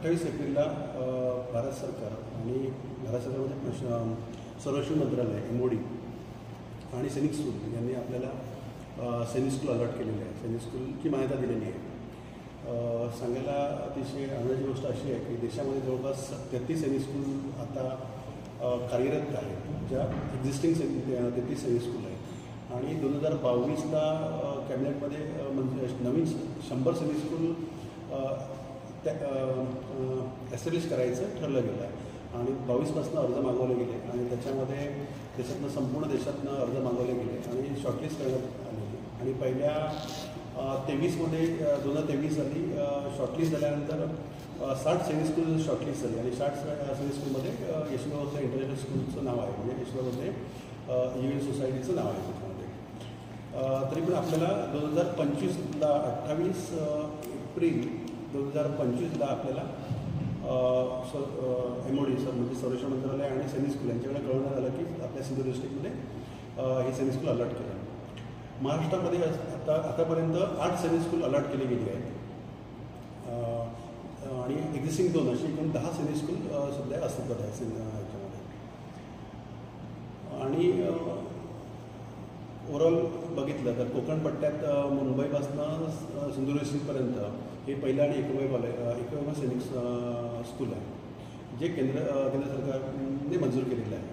28 एप्रिलला भारत सरकार आणि भारत सरकारमध्ये संरक्षण मंत्रालय MOD आणि सैनिक स्कूल यांनी आपल्याला सैनिक स्कूल अलॉट केलेले आहे. सैनिक स्कूलची मान्यता दिलेली आहे. सांगायला अतिशय आनंदाची गोष्ट अशी आहे की देशामध्ये जवळपास 33 सैनिक स्कूल आता कार्यरत आहेत, ज्या एक्झिस्टिंग 33 सैनिक स्कूल आहेत. आणि 2022ला कॅबिनेटमध्ये म्हणजे नवीन 100 सैनिक स्कूल एस्टॅब्लिश करायचं ठरलं गेलं आहे. आणि 22पासून अर्ज मागवले गेले आणि त्याच्यामध्ये देशातनं संपूर्ण देशातनं अर्ज मागवले गेले आणि शॉर्टलिस्ट करण्यात आलेली. आणि पहिल्या 23मध्ये 2023 साली शॉर्टलिस्ट झाल्यानंतर 60 सैनिक स्कूल शॉर्टलिस्ट झाली आणि 60 सैनिक स्कूलमध्ये यशवंत इंटरनॅशनल स्कूलचं नाव आहे, म्हणजे यशवंत UN सोसायटीचं नाव आहे त्याच्यामध्ये. तरी पण आपल्याला 2025ला 28 एप्रिल 2025ला आपल्याला MOD म्हणजे संरक्षण मंत्रालय आणि सैनिक स्कूल यांच्याकडे कळवण्यात आलं की आपल्या सिंधुदुर्ग डिस्ट्रिक्टमध्ये हे सैनिक स्कूल अलॉट केलं. महाराष्ट्रामध्ये आतापर्यंत 8 सैनिक स्कूल अलॉट केली गेली आहेत आणि एक्झिस्टिंग 2 अशी एकूण 10 सैनिक स्कूल सध्या अस्तित्वात आहे ह्याच्यामध्ये. आणि ओव्हरऑल बघितलं तर कोकण पट्ट्यात मुंबईपासून सिंधुदुर्ग डिस्ट्रिक्टपर्यंत हे पहिलं आणि एकमेव सैनिक स्कूल आहे जे केंद्र सरकारने मंजूर केलेलं आहे.